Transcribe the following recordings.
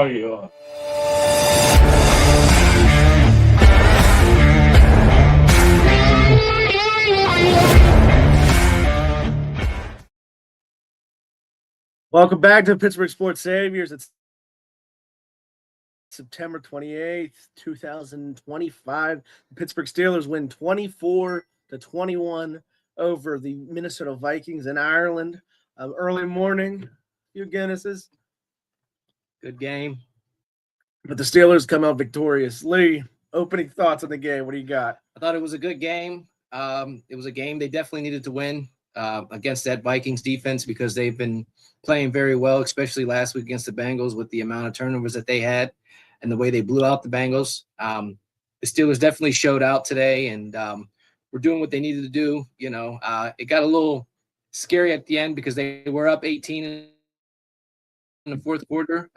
are you? Welcome back to Pittsburgh Sports Saviors. It's September 28th, 2025. The Pittsburgh Steelers win 24-21 over the Minnesota Vikings in Ireland. Early morning, few Guinnesses. Good game. But the Steelers come out victorious. Lee, opening thoughts on the game. What do you got? I thought it was a good game. It was a game they definitely needed to win against that Vikings defense because they've been playing very well, especially last week against the Bengals with the amount of turnovers that they had and the way they blew out the Bengals. The Steelers definitely showed out today and were doing what they needed to do. It got a little scary at the end because they were up 18 in the fourth quarter.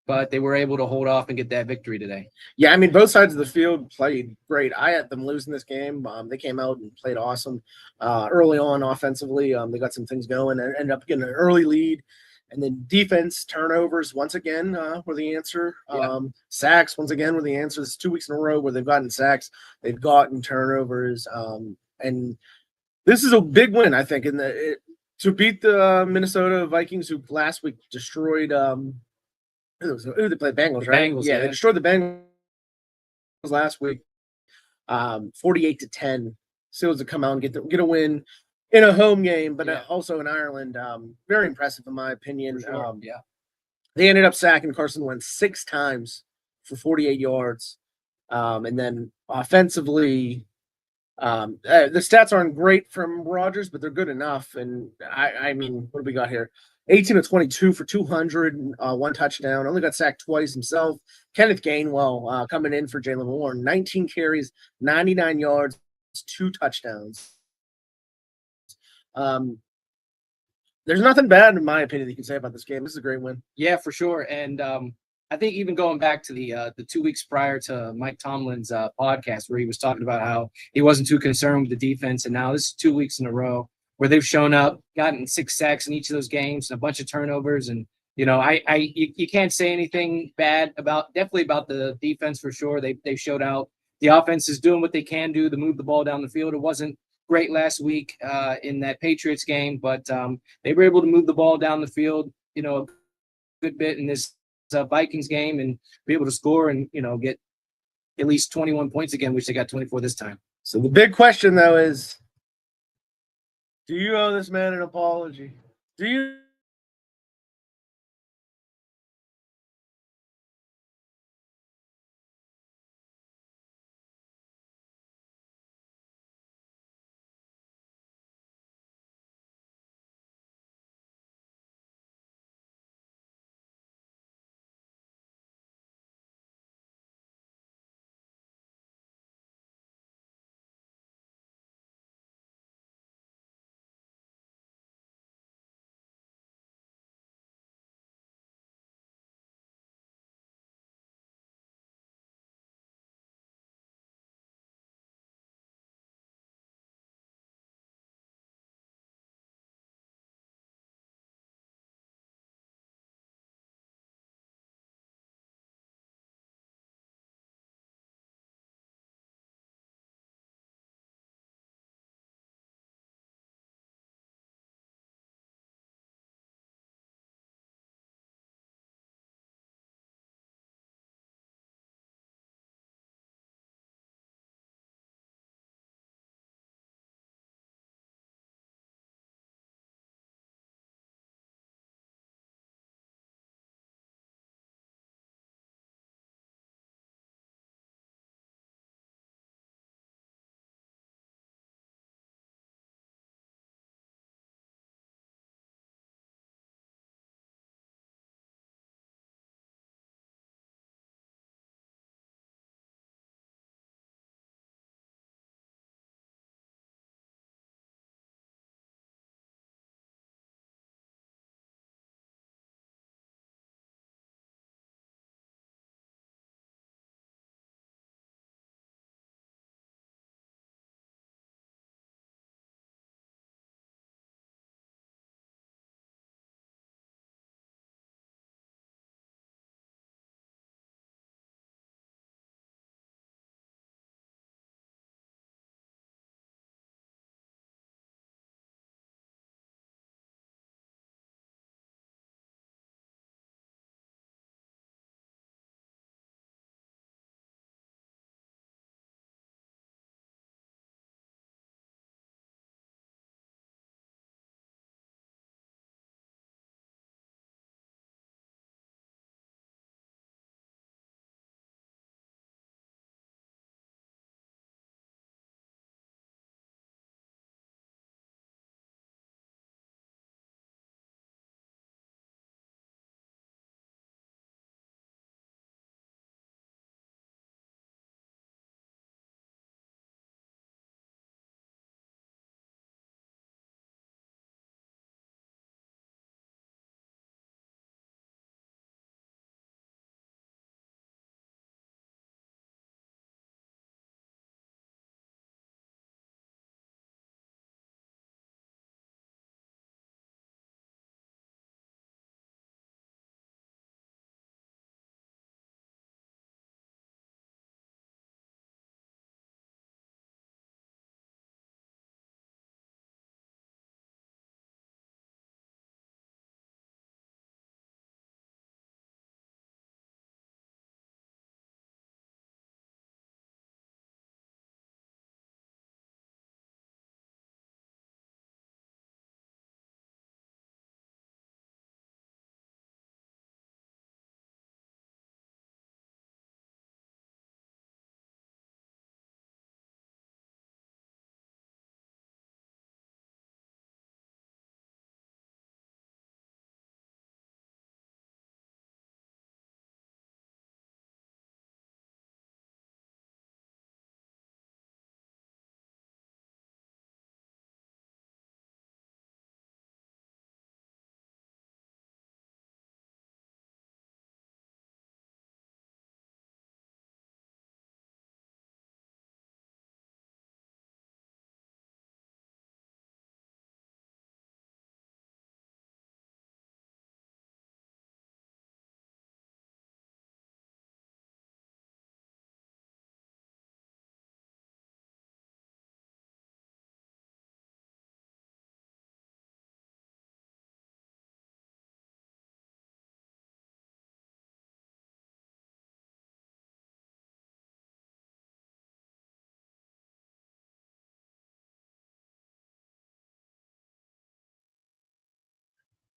But they were able to hold off and get that victory today. Yeah, I mean, both sides of the field played great. I had them losing this game. They came out and played awesome early on offensively. They got some things going and ended up getting an early lead. And then defense turnovers once again were the answer. Sacks once again were the answer. This is 2 weeks in a row where they've gotten sacks. They've gotten turnovers. And this is a big win, I think, to beat the Minnesota Vikings, who last week destroyed they played Bengals, right? Bengals, They destroyed the Bengals last week, 48-10. Steelers to come out and get a win in a home game, but also in Ireland. Very impressive in my opinion. Sure. They ended up sacking Carson Wentz 6 times for 48 yards, and then offensively, the stats aren't great from Rodgers, but they're good enough. And I mean, what do we got here? 18 of 22 for 200, 1 touchdown. Only got sacked twice himself. Kenneth Gainwell coming in for Jalen Warren. 19 carries, 99 yards, 2 touchdowns. There's nothing bad, in my opinion, that you can say about this game. This is a great win. Yeah, for sure. And I think even going back to the 2 weeks prior to Mike Tomlin's podcast where he was talking about how he wasn't too concerned with the defense, and now this is 2 weeks in a row where they've shown up, gotten 6 sacks in each of those games, and a bunch of turnovers. And, you can't say anything bad about the defense for sure. They showed out. The offense is doing what they can do to move the ball down the field. It wasn't great last week in that Patriots game, but they were able to move the ball down the field, a good bit in this Vikings game and be able to score and, get at least 21 points again, which they got 24 this time. So the big question, though, is do you owe this man an apology? Do you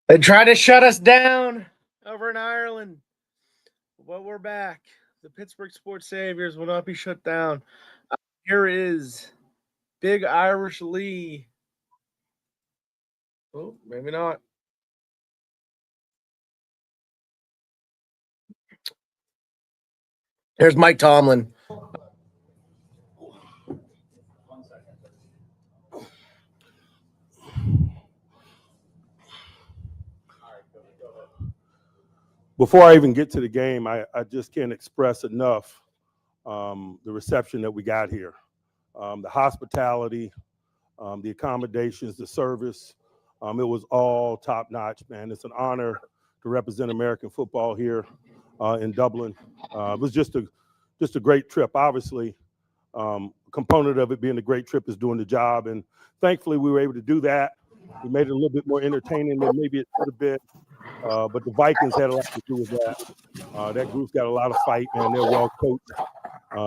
They tried to shut us down over in Ireland, but we're back. The Pittsburgh Sports Saviors will not be shut down. Here is Big Irish Lee. Oh, maybe not. Here's Mike Tomlin. Before I even get to the game, I just can't express enough the reception that we got here. The hospitality, the accommodations, the service, it was all top notch, man. It's an honor to represent American football here in Dublin. It was just a great trip. Obviously, a component of it being a great trip is doing the job, and thankfully we were able to do that. We made it a little bit more entertaining than maybe it could have been. But the Vikings had a lot to do with that. That group's got a lot of fight, man. They're well coached.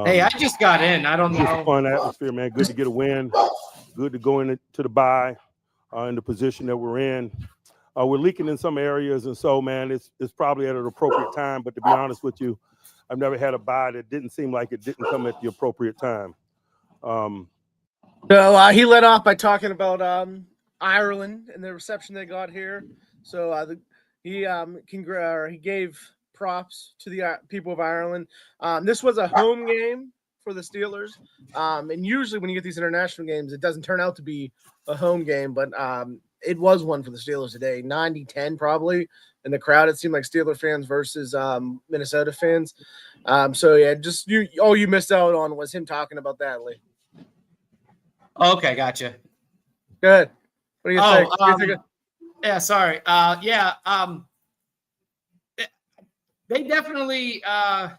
Hey, I just got in. I don't know. It's a fun atmosphere, man. Good to get a win. Good to go into the bye in the position that we're in. We're leaking in some areas, and so, man, it's probably at an appropriate time. But to be honest with you, I've never had a bye that didn't seem like it didn't come at the appropriate time. So he led off by talking about Ireland and the reception they got here. So he gave props to the people of Ireland. This was a home game for the Steelers, and usually when you get these international games, it doesn't turn out to be a home game, but it was one for the Steelers today, 90-10 probably. In the crowd, it seemed like Steeler fans versus Minnesota fans. So yeah, just all you missed out on was him talking about that, Lee. Okay, gotcha. Good. What do you think? What do you think yeah, sorry. They definitely, like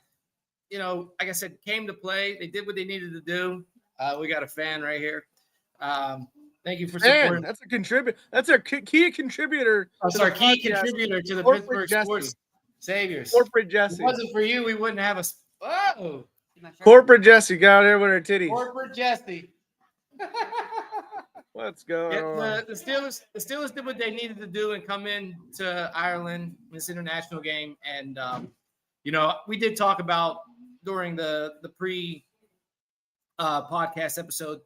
I said, came to play. They did what they needed to do. We got a fan right here. Thank you for supporting. That's a contributor. That's our key contributor. That's our key contributor to the Pittsburgh Sports Saviors. Corporate Jesse. If it wasn't for you, we wouldn't have a. Corporate Jesse got out here with her titties. Corporate Jesse. Let's go. The Steelers did what they needed to do and come in to Ireland in this international game. And, we did talk about during the pre podcast episode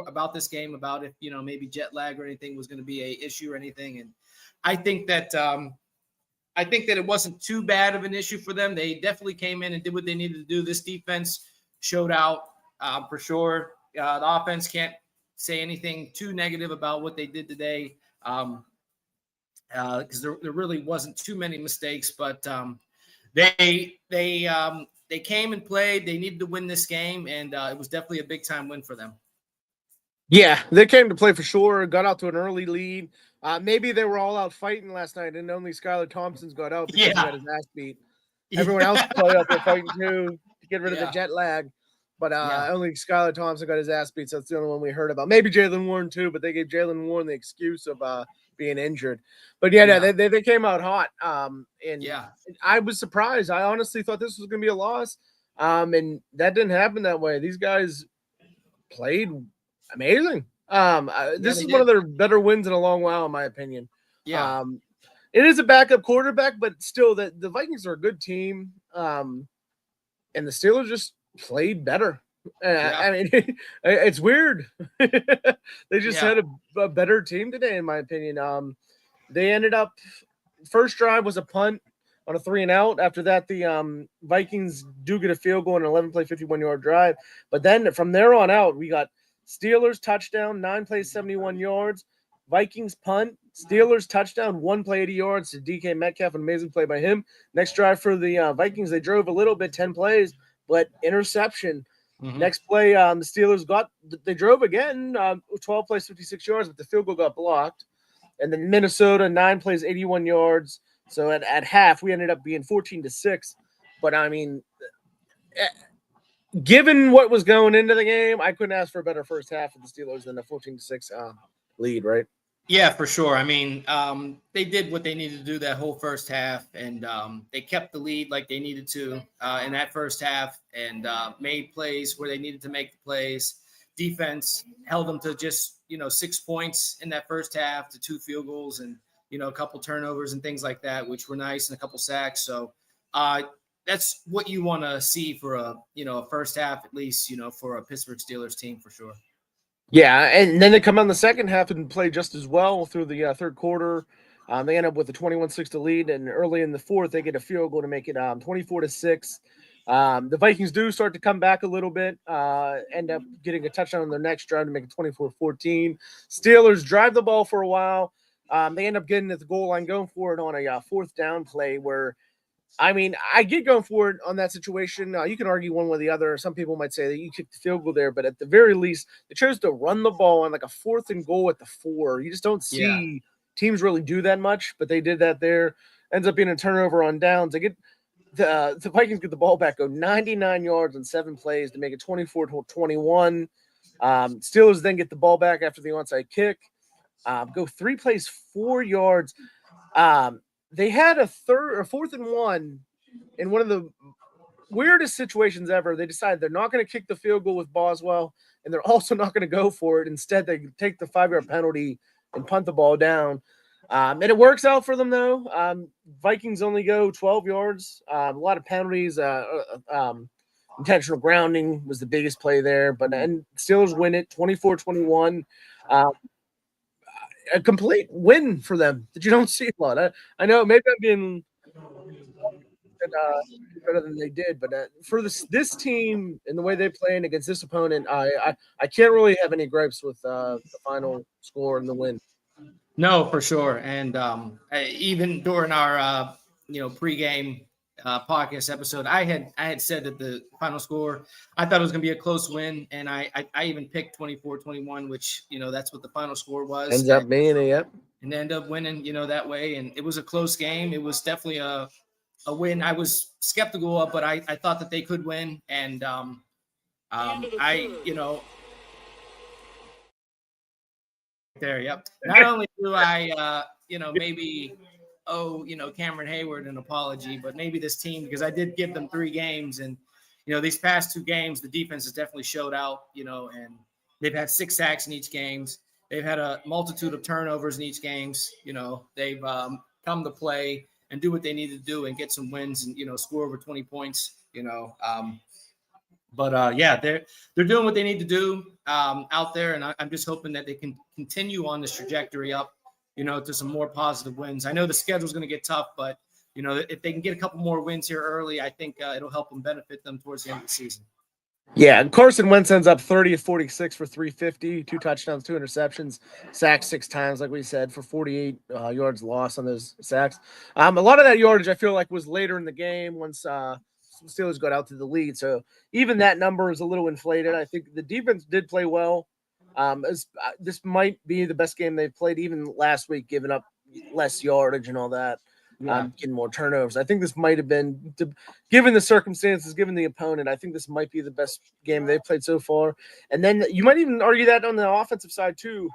about this game, about if, maybe jet lag or anything was going to be a issue or anything. And I think that it wasn't too bad of an issue for them. They definitely came in and did what they needed to do. This defense showed out for sure. The offense can't say anything too negative about what they did today, because there really wasn't too many mistakes. But they came and played. They needed to win this game, and it was definitely a big time win for them. Yeah, they came to play for sure. Got out to an early lead. Maybe they were all out fighting last night, and only Skylar Thompson's got out because he got his ass beat. Everyone else played out there fighting too to get rid of the jet lag. But only Skylar Thompson got his ass beat, so that's the only one we heard about. Maybe Jalen Warren too, but they gave Jalen Warren the excuse of being injured. But they came out hot. And I was surprised. I honestly thought this was going to be a loss, and that didn't happen that way. These guys played amazing. This is one of their better wins in a long while, in my opinion. Yeah. It is a backup quarterback, but still, the Vikings are a good team, and the Steelers just played better. I mean, it's weird. They just had a better team today, in my opinion. They ended up first drive was a punt on a 3-and-out. After that, the Vikings do get a field goal on an 11-play, 51-yard drive. But then from there on out, we got Steelers touchdown, 9 plays, 71 yards. Vikings punt, Steelers touchdown, 1 play, 80 yards to DK Metcalf, an amazing play by him. Next drive for the Vikings, they drove a little bit, 10 plays. But interception. Mm-hmm. Next play, the Steelers they drove again, 12 plays, 56 yards, but the field goal got blocked. And then Minnesota, 9 plays, 81 yards. So at half, we ended up being 14-6. But I mean, given what was going into the game, I couldn't ask for a better first half of the Steelers than a 14-6 lead, right? Yeah, for sure. I mean, they did what they needed to do that whole first half, and they kept the lead like they needed to in that first half, and made plays where they needed to make the plays. Defense held them to just 6 points in that first half to 2 field goals, and a couple turnovers and things like that, which were nice, and a couple sacks. So that's what you want to see for a first half, at least, for a Pittsburgh Steelers team for sure. Yeah, and then they come on the second half and play just as well through the third quarter. They end up with a 21-6 lead, and early in the fourth, they get a field goal to make it 24-6. The Vikings do start to come back a little bit, end up getting a touchdown on their next drive to make it 24-14. Steelers drive the ball for a while. They end up getting at the goal line, going for it on a fourth down play where, I mean, I get going for it on that situation. You can argue one way or the other. Some people might say that you kicked the field goal there, but at the very least, they chose to run the ball on like a 4th and goal at the 4. You just don't see teams really do that much, but they did that there. Ends up being a turnover on downs. They get the Vikings get the ball back, go 99 yards on 7 plays to make it 24-21. Steelers then get the ball back after the onside kick. Go 3 plays, 4 yards. They had a 4th and 1 in one of the weirdest situations ever. They decided they're not going to kick the field goal with Boswell, and they're also not going to go for it. Instead, they take the 5-yard penalty and punt the ball down. And it works out for them, though. Vikings only go 12 yards. A lot of penalties. Intentional grounding was the biggest play there. And Steelers win it 24-21. A complete win for them that you don't see a lot. I know maybe I'm being better than they did, but for this team and the way they playing against this opponent, I can't really have any gripes with the final score and the win. No, for sure. And even during our pregame podcast episode, I had said that the final score, I thought it was going to be a close win, and I even picked 24-21, which that's what the final score was. Ends up being and end up winning that way. And it was a close game. It was definitely a win I was skeptical of, but I thought that they could win. And there, yep. Not only do I maybe owe Cameron Hayward an apology, but maybe this team, because I did give them 3 games, and these past 2 games the defense has definitely showed out, and they've had 6 sacks in each games. They've had a multitude of turnovers in each games. They've come to play and do what they need to do and get some wins and score over 20 points. But they're doing what they need to do out there, and I'm just hoping that they can continue on this trajectory up, to some more positive wins. I know the schedule's going to get tough, but if they can get a couple more wins here early, I think it'll help them benefit them towards the end of the season. Yeah, and Carson Wentz ends up 30 of 46 for 350, 2 touchdowns, 2 interceptions, sacked 6 times, like we said, for 48 yards lost on those sacks. A lot of that yardage I feel like was later in the game once Steelers got out to the lead. So even that number is a little inflated. I think the defense did play well. This might be the best game they've played, even last week, giving up less yardage and all that. Getting more turnovers. I think this might have been, given the circumstances, given the opponent, I think this might be the best game they've played so far. And then you might even argue that on the offensive side too.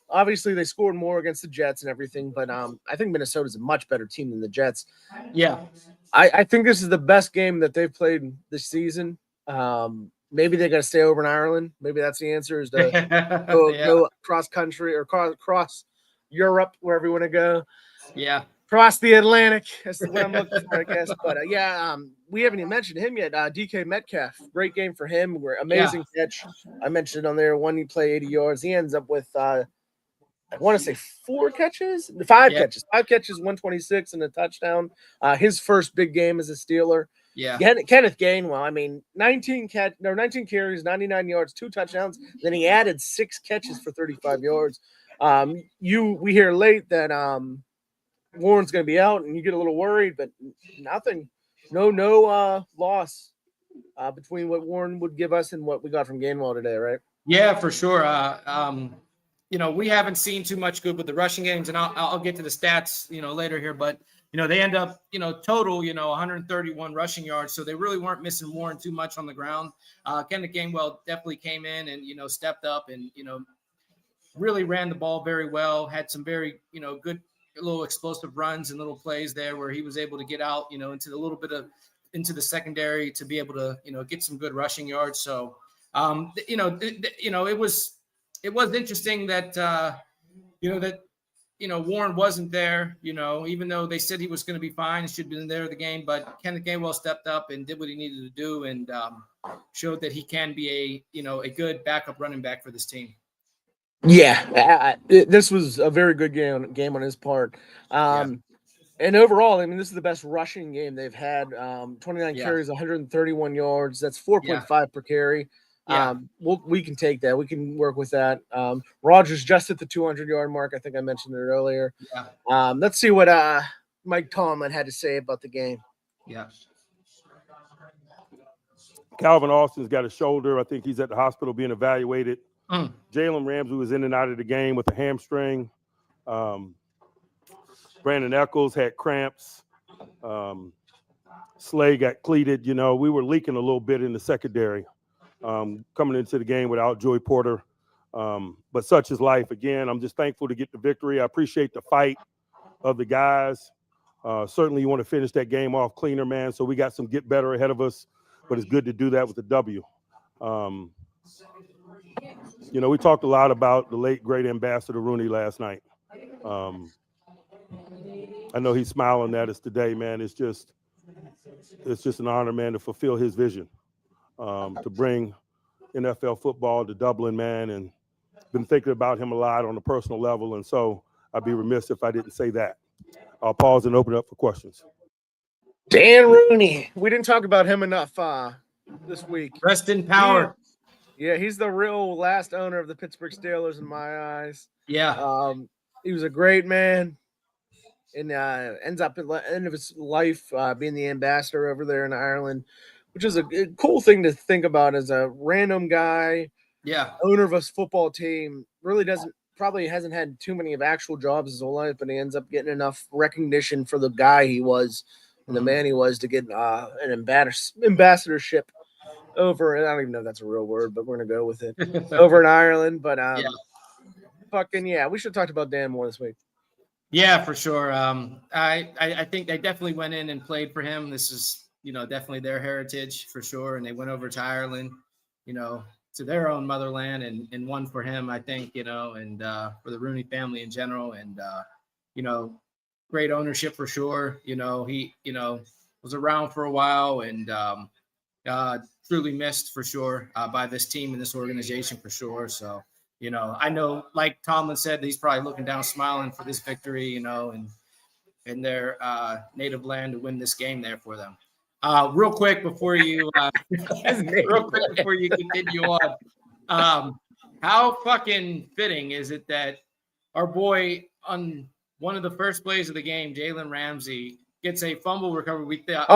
Obviously, they scored more against the Jets and everything, but I think Minnesota's a much better team than the Jets. Yeah. I think this is the best game that they've played this season. Maybe they got to stay over in Ireland. Maybe that's the answer, is to go cross country or cross Europe, wherever you want to go. Yeah. Cross the Atlantic. That's what I'm looking for, I guess. But we haven't even mentioned him yet. DK Metcalf, great game for him. Amazing catch. I mentioned on there, one he played 80 yards. He ends up with I want to say 5 catches, 5 catches, 126 and a touchdown. His first big game as a Steeler. Yeah. Kenneth Gainwell, 19 carries, 99 yards, 2 touchdowns. Then he added 6 catches for 35 yards. We hear late that Warren's going to be out, and you get a little worried, but nothing, no loss between what Warren would give us and what we got from Gainwell today, right? Yeah, for sure. We haven't seen too much good with the rushing games, and I'll get to the stats, later here, but they end up, total, 131 rushing yards, so they really weren't missing Warren too much on the ground. Kenneth Gainwell definitely came in and stepped up and really ran the ball very well. Had some very good little explosive runs and little plays there where he was able to get out, into a little bit of into the secondary to be able to get some good rushing yards. So it was interesting that that Warren wasn't there, even though they said he was going to be fine and should have been there at the game, but Kenneth Gainwell stepped up and did what he needed to do and showed that he can be a good backup running back for this team. Yeah, this was a very good game on his part. And overall, I mean, this is the best rushing game they've had. 29 carries, 131 yards. That's 4.5 per carry. Yeah. We can take that. We can work with that. Rodgers just at the 200-yard mark. I think I mentioned it earlier. Yeah. Let's see what Mike Tomlin had to say about the game. Yeah. Calvin Austin's got a shoulder. I think he's at the hospital being evaluated. Jalen Ramsey was in and out of the game with a hamstring. Brandon Echols had cramps. Slay got cleated. We were leaking a little bit in the secondary coming into the game without Joey Porter. But such is life. Again, I'm just thankful to get the victory. I appreciate the fight of the guys. Certainly you want to finish that game off cleaner, man. So we got some get better ahead of us, but it's good to do that with the W. We talked a lot about the late, great Ambassador Rooney last night. I know he's smiling at us today, man. It's just an honor, man, to fulfill his vision, to bring NFL football to Dublin, man, and been thinking about him a lot on a personal level, and so I'd be remiss if I didn't say that. I'll pause and open it up for questions. Dan Rooney. We didn't talk about him enough this week. Rest in power. Yeah, he's the real last owner of the Pittsburgh Steelers in my eyes. Yeah. He was a great man. And ends up at the end of his life being the ambassador over there in Ireland, which is a cool thing to think about as a random guy, owner of a football team, probably hasn't had too many of actual jobs his whole life, but he ends up getting enough recognition for the guy he was and the man he was to get an ambassadorship over, and I don't even know if that's a real word, but we're going to go with it, over in Ireland. But we should have talked about Dan more this week. Yeah, for sure. I think they definitely went in and played for him. This is, definitely their heritage for sure. And they went over to Ireland, to their own motherland and won for him, I think, and for the Rooney family in general. And, great ownership for sure. He, was around for a while and truly missed for sure by this team and this organization for sure. So, I know, like Tomlin said, he's probably looking down, smiling for this victory, and in their native land to win this game there for them. Real quick before you continue on, how fucking fitting is it that our boy on one of the first plays of the game, Jalen Ramsey, gets a fumble recovery. We thought,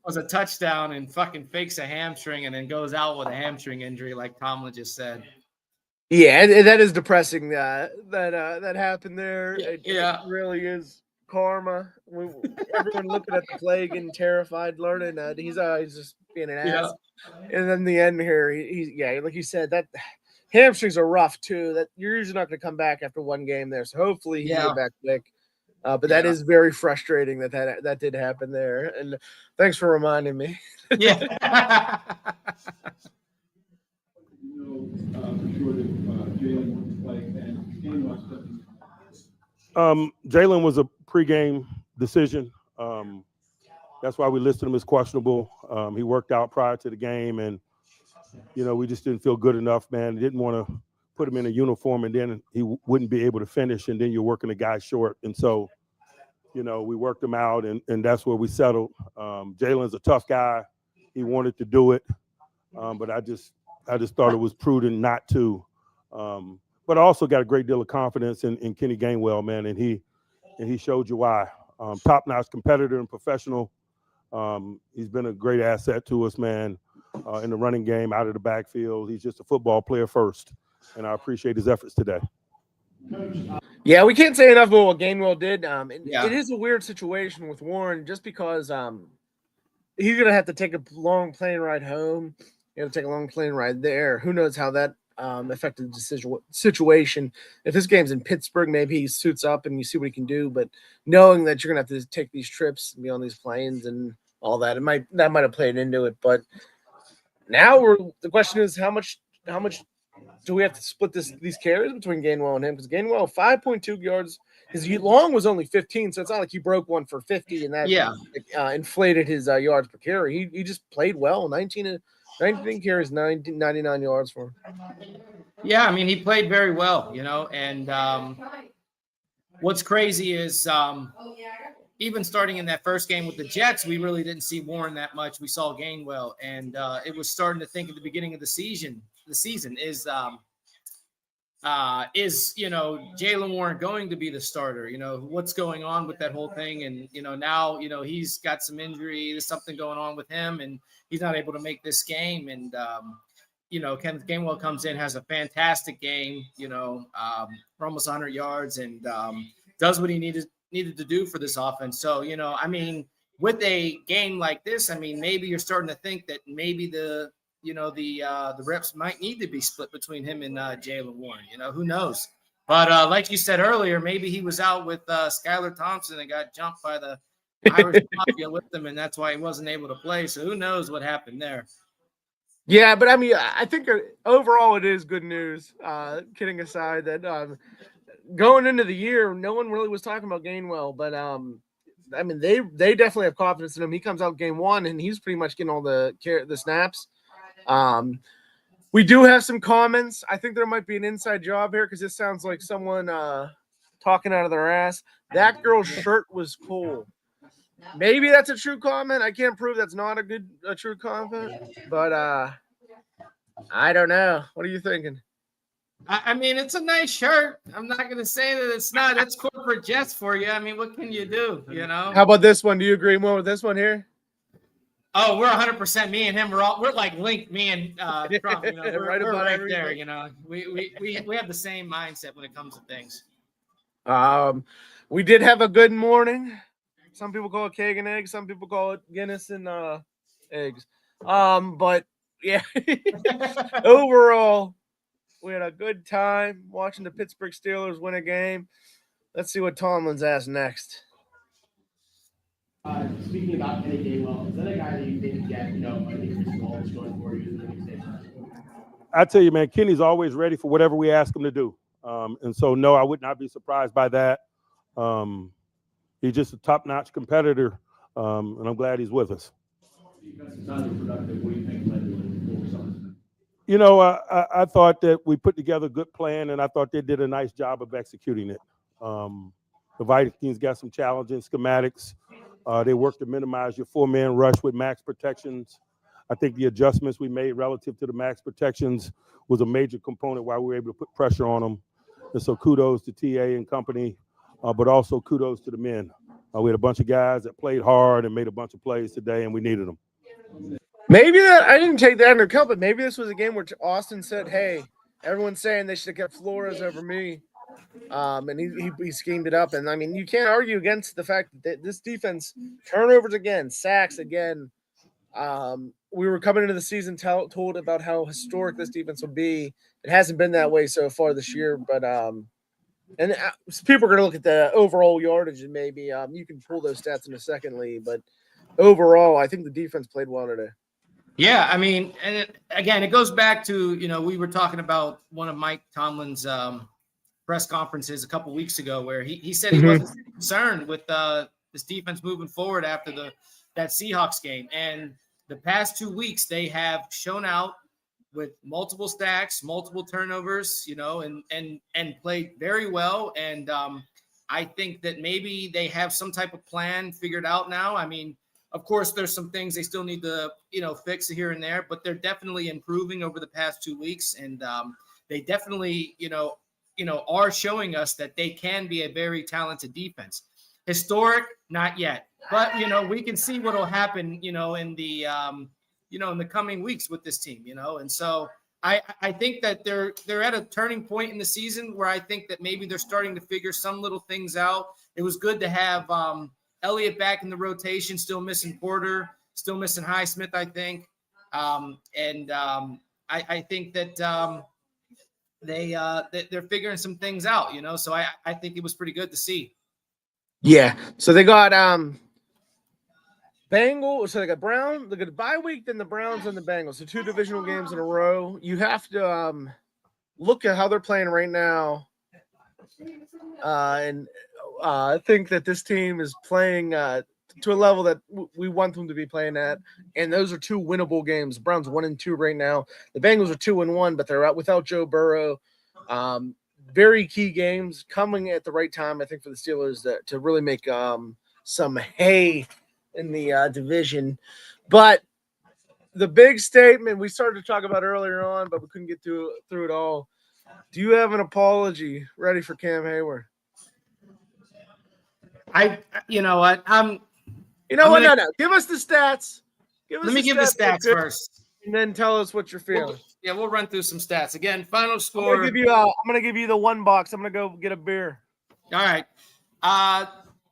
was a touchdown and fucking fakes a hamstring and then goes out with a hamstring injury, like Tomlin just said. Yeah, that is depressing. That happened there. It really is karma. Everyone looking at the play, getting terrified, learning that he's just being an ass. And then the end here, he's like you said, that hamstrings are rough too. That you're usually not going to come back after one game there. So hopefully he can get back quick. But that is very frustrating that did happen there. And thanks for reminding me. Yeah. Jalen was a pregame decision. That's why we listed him as questionable. He worked out prior to the game, and we just didn't feel good enough, man. Didn't want to put him in a uniform, and then he wouldn't be able to finish, and then you're working the guy short. And so, we worked him out, and that's where we settled. Jalen's a tough guy. He wanted to do it, but I just thought it was prudent not to. But I also got a great deal of confidence in Kenny Gainwell, man, and he showed you why. Top-notch competitor and professional. He's been a great asset to us, man, in the running game, out of the backfield. He's just a football player first, and I appreciate his efforts today. Yeah, we can't say enough about what Gainwell did. It is a weird situation with Warren just because he's going to have to take a long plane ride home. You have to take a long plane ride there. Who knows how that affected the situation. If this game's in Pittsburgh, maybe he suits up and you see what he can do. But knowing that you're going to have to take these trips and be on these planes and all that, that might have played into it. But now the question is how much do we have to split these carries between Gainwell and him? Because Gainwell 5.2 yards. His long was only 15, so it's not like he broke one for 50 and that inflated his yards per carry. He just played well. 19 carries, 99 yards for him. Yeah, I mean, he played very well, and what's crazy is even starting in that first game with the Jets, we really didn't see Warren that much. We saw Gainwell, and it was starting to think at the beginning of the season is Jaylen Warren going to be the starter? What's going on with that whole thing? And, now, he's got some injury. There's something going on with him, and he's not able to make this game. And, Kenneth Gainwell comes in, has a fantastic game, for almost 100 yards and does what he needed to do for this offense. So, I mean, with a game like this, I mean, maybe you're starting to think that maybe the reps might need to be split between him and Jaylen Warren. Who knows? But like you said earlier, maybe he was out with Skylar Thompson and got jumped by the Irish Mafia with them, and that's why he wasn't able to play. So who knows what happened there? Yeah, but I mean, I think overall it is good news. Kidding aside, that going into the year, no one really was talking about Gainwell, but I mean, they definitely have confidence in him. He comes out game one, and he's pretty much getting all the snaps. We do have some comments. I think there might be an inside job here because this sounds like someone talking out of their ass. That girl's shirt was cool. Maybe that's a true comment. I can't prove that's not a true comment, but I don't know. What are you thinking? I mean, it's a nice shirt. I'm not going to say that it's not. It's corporate Jets for you. I mean, what can you do? How about this one? Do you agree more with this one here? Oh, we're 100%. Me and him, we're like linked. Me and Trump. We're right there. We have the same mindset when it comes to things. We did have a good morning. Some people call it cake and eggs. Some people call it Guinness and eggs. But yeah, overall, we had a good time watching the Pittsburgh Steelers win a game. Let's see what Tomlin's asked next. Speaking about Kenny Gainwell, is that a guy that you think get, an increased role going forward in the next stage? I tell you, man, Kenny's always ready for whatever we ask him to do. And so, no, I would not be surprised by that. He's just a top-notch competitor, and I'm glad he's with us. I thought that we put together a good plan, and I thought they did a nice job of executing it. The Vikings got some challenging schematics. They worked to minimize your four-man rush with max protections. I think the adjustments we made relative to the max protections was a major component why we were able to put pressure on them. And so kudos to TA and company, but also kudos to the men. We had a bunch of guys that played hard and made a bunch of plays today, and we needed them. Maybe that I didn't take that into account, but maybe this was a game where Austin said, "Hey, everyone's saying they should have kept Flores over me," and he schemed it up. And I mean, you can't argue against the fact that this defense turnovers again, sacks again. We were coming into the season told about how historic this defense would be. It hasn't been that way so far this year, but and people are going to look at the overall yardage and maybe you can pull those stats in a second, Lee. But overall, I think the defense played well today. Yeah, I mean, and again, it goes back to, we were talking about one of Mike Tomlin's press conferences a couple weeks ago where he said he wasn't concerned with this defense moving forward after that Seahawks game. And the past 2 weeks, they have shown out with multiple stacks, multiple turnovers, and played very well. And I think that maybe they have some type of plan figured out now. I mean, of course, there's some things they still need to, fix here and there, but they're definitely improving over the past 2 weeks. And they definitely, are showing us that they can be a very talented defense. Historic, not yet, but, we can see what will happen, in the, in the coming weeks with this team, and so I think that they're at a turning point in the season where I think that maybe they're starting to figure some little things out. It was good to have Elliott back in the rotation, still missing Porter, still missing Highsmith, I think. I think that they're figuring some things out, so I think it was pretty good to see. Yeah. So they got Bengals. So they got Brown. They got a bye week, then the Browns and the Bengals. So 2 divisional games in a row. You have to look at how they're playing right now, and I think that this team is playing to a level that we want them to be playing at, and those are 2 winnable games. Browns 1-2 right now. The Bengals are 2-1, but they're out without Joe Burrow. Very key games coming at the right time, I think, for the Steelers to really make some hay in the division. But the big statement we started to talk about earlier on, but we couldn't get through it all. Do you have an apology ready for Cam Hayward? You know what? You know I'm what? gonna- No. Give us the stats. Let me give the stats first. and then tell us what you're feeling. We'll run through some stats. Again, final I'm score. gonna give you the one box. I'm gonna go get a beer. All right.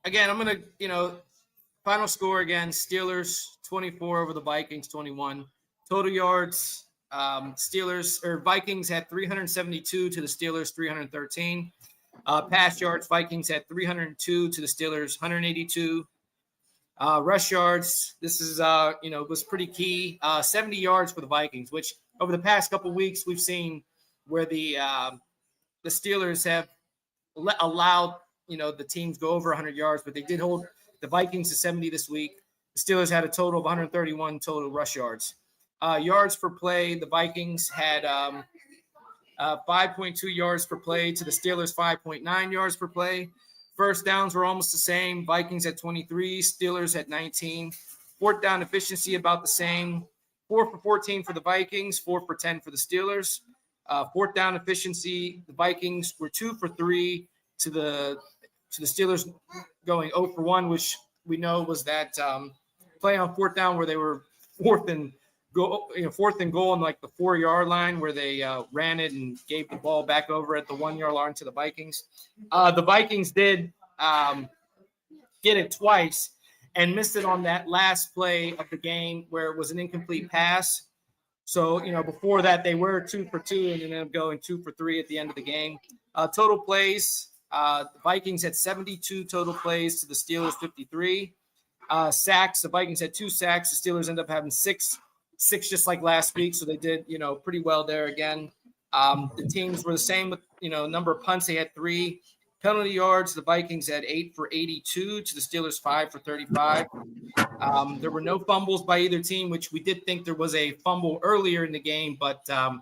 Again, I'm gonna, final score again. Steelers 24 over the Vikings 21. Total yards. Vikings had 372 to the Steelers 313. Pass yards. Vikings had 302 to the Steelers 182. Rush yards, this is, was pretty key. 70 yards for the Vikings, which over the past couple of weeks we've seen where the Steelers have allowed, the teams go over 100 yards, but they did hold the Vikings to 70 this week. The Steelers had a total of 131 total rush yards. Yards per play, the Vikings had 5.2 yards per play to the Steelers 5.9 yards per play. First downs were almost the same. Vikings at 23, Steelers at 19. Fourth down efficiency about the same. 4 for 14 for the Vikings, 4 for 10 for the Steelers. Fourth down efficiency, the Vikings were 2 for 3 to the Steelers going 0 for 1, which we know was that play on fourth down where they were fourth and goal on like the 4-yard line where they ran it and gave the ball back over at the 1-yard line to the Vikings. The Vikings did get it twice and missed it on that last play of the game where it was an incomplete pass. So, before that, they were 2 for 2 and ended up going 2 for 3 at the end of the game. Total plays, the Vikings had 72 total plays to the Steelers 53. Sacks, the Vikings had 2 sacks. The Steelers ended up having 6 just like last week. So they did, pretty well there again. The teams were the same with, number of punts. They had 3. Penalty yards, the Vikings had 8 for 82 to the Steelers 5 for 35. There were no fumbles by either team, which we did think there was a fumble earlier in the game, but I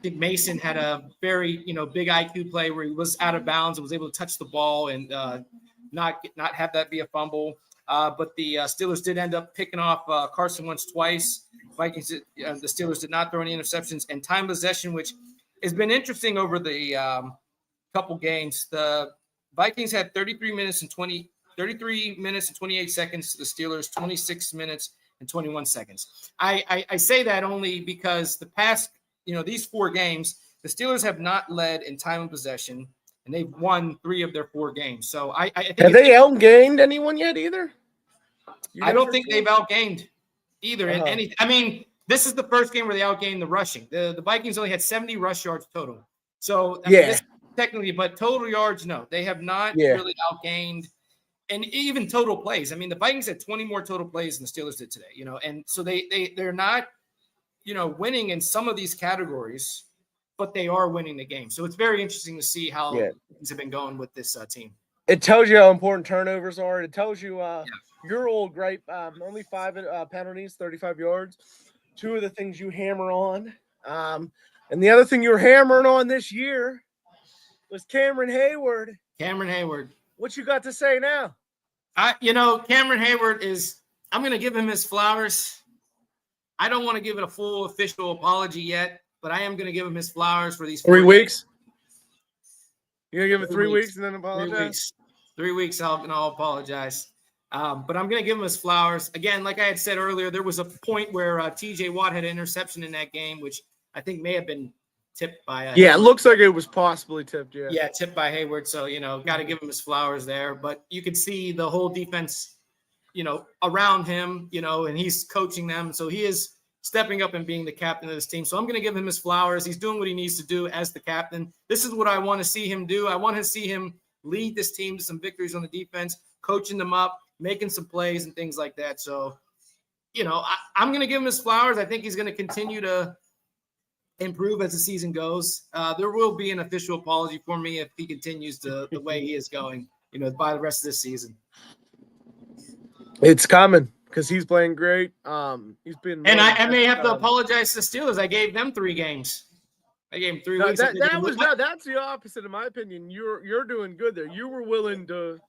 think Mason had a very, big IQ play where he was out of bounds and was able to touch the ball and not have that be a fumble. But the Steelers did end up picking off Carson Wentz twice. Vikings, the Steelers did not throw any interceptions, and time possession, which has been interesting over the couple games. The Vikings had 33 minutes and 28 seconds to the Steelers, 26 minutes and 21 seconds. I say that only because the past, these 4 games, the Steelers have not led in time of possession, and they've won 3 of their 4 games. So I think have they outgained anyone yet either? I don't think they've outgained either. This is the first game where they outgained the rushing. The Vikings only had 70 rush yards total. So technically, but total yards, no, they have not really outgained. And even total plays. The Vikings had 20 more total plays than the Steelers did today, and so they're not, winning in some of these categories, but they are winning the game. So it's very interesting to see how things have been going with this team. It tells you how important turnovers are. It tells you your old gripe, only 5 penalties, 35 yards. 2 of the things you hammer on. And the other thing you're hammering on this year was Cameron Hayward. What you got to say now? Cameron Hayward I'm going to give him his flowers. I don't want to give it a full official apology yet, but I am going to give him his flowers for these 3 weeks. You're going to give it 3 weeks and then apologize? 3 weeks. 3 weeks, I'll apologize. But I'm going to give him his flowers. Again, like I had said earlier, there was a point where T.J. Watt had an interception in that game, which I think may have been tipped by it looks like it was possibly tipped, tipped by Hayward. So, got to give him his flowers there. But you could see the whole defense, around him, and he's coaching them. So he is stepping up and being the captain of this team. So I'm going to give him his flowers. He's doing what he needs to do as the captain. This is what I want to see him do. I want to see him lead this team to some victories on the defense, coaching them up, making some plays and things like that. So, I'm going to give him his flowers. I think he's going to continue to improve as the season goes. There will be an official apology for me if he continues the way he is going, by the rest of this season. It's coming because he's playing great. He's been, And I may have to apologize to the Steelers. I gave them 3 games. I gave them 3 weeks. That's the opposite, in my opinion. You're doing good there. You were willing to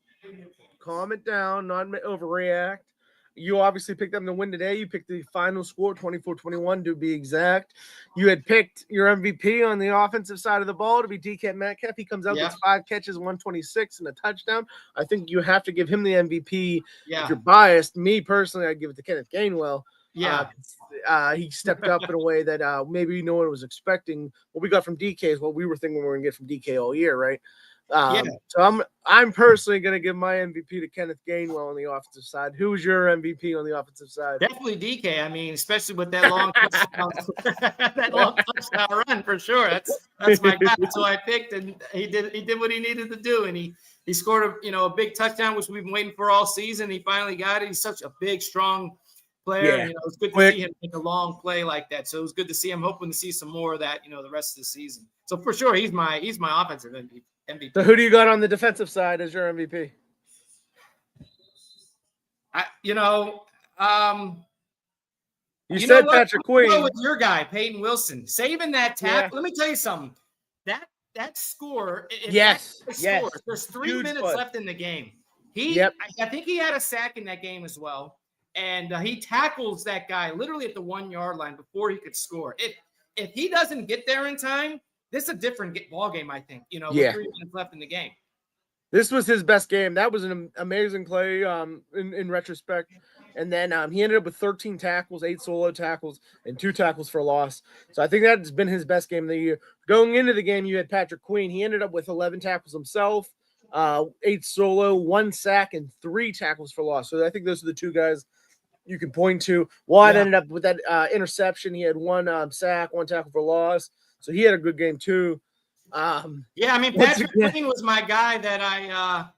calm it down, not overreact. You obviously picked them to win today. You picked the final score, 24-21 to be exact. You had picked your MVP on the offensive side of the ball to be DK Metcalf. He comes out with 5 catches, 126, and a touchdown. I think you have to give him the MVP. Yeah. If you're biased, me personally, I'd give it to Kenneth Gainwell. Yeah. He stepped up in a way that maybe no one was expecting. What we got from DK is what we were thinking we were going to get from DK all year, right? So I'm personally going to give my MVP to Kenneth Gainwell on the offensive side. Who's your MVP on the offensive side? Definitely DK. I mean, especially with that long touchdown run for sure. That's my guy. So I picked, and he did what he needed to do, and he scored a big touchdown, which we've been waiting for all season. He finally got it. He's such a big, strong player. Yeah. It's good to see him make a long play like that. So it was good to see him. Hoping to see some more of that, the rest of the season. So for sure, he's my offensive MVP. So who do you got on the defensive side as your MVP? You said Patrick Queen. Go with your guy, Peyton Wilson, saving that tackle. Yeah. Let me tell you something. That score. Yes. There's 3 minutes left in the game. I think he had a sack in that game as well, and he tackles that guy literally at the 1-yard line before he could score. If he doesn't get there in time, this is a different ball game, I think, with 3 minutes left in the game. This was his best game. That was an amazing play in retrospect. And then he ended up with 13 tackles, 8 solo tackles, and 2 tackles for loss. So I think that's been his best game of the year. Going into the game, you had Patrick Queen. He ended up with 11 tackles himself, 8 solo, 1 sack, and 3 tackles for loss. So I think those are the 2 guys you can point to. Watt ended up with that interception. He had 1 sack, 1 tackle for loss. So he had a good game too. Patrick Queen was my guy that I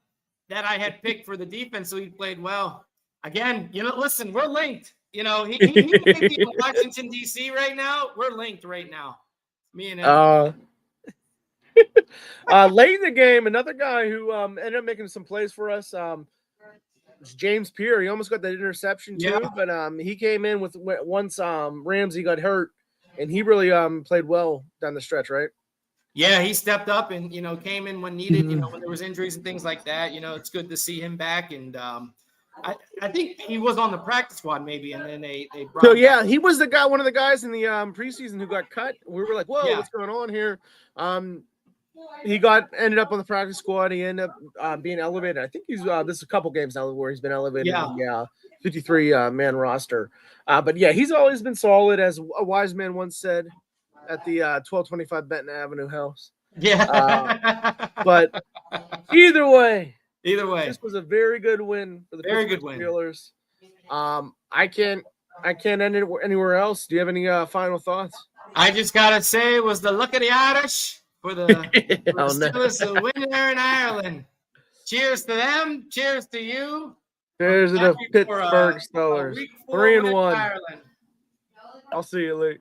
had picked for the defense, so he played well. Again, listen, we're linked. He might be in Washington, D.C. right now. We're linked right now. Me and him. Late in the game, another guy who ended up making some plays for us was James Pierre. He almost got that interception too, but he came in with once Ramsey got hurt. And he really played well down the stretch, right? Yeah, he stepped up and, came in when needed, when there was injuries and things like that. It's good to see him back. And I think he was on the practice squad maybe, and then they brought him back. He was one of the guys in the preseason who got cut. We were like, whoa, what's going on here? He ended up on the practice squad. He ended up being elevated. I think he's this is a couple games now where he's been elevated. Yeah. 53 man roster. But he's always been solid, as a wise man once said at the 1225 Benton Avenue house. Yeah. But either way, this was a very good win for the Pittsburgh Steelers. I can't end it anywhere else. Do you have any final thoughts? I just gotta say it was the luck of the Irish for the Steelers to win there in Ireland. Cheers to them. Cheers to you. Cheers to the Pittsburgh Steelers. 3-1. I'll see you later.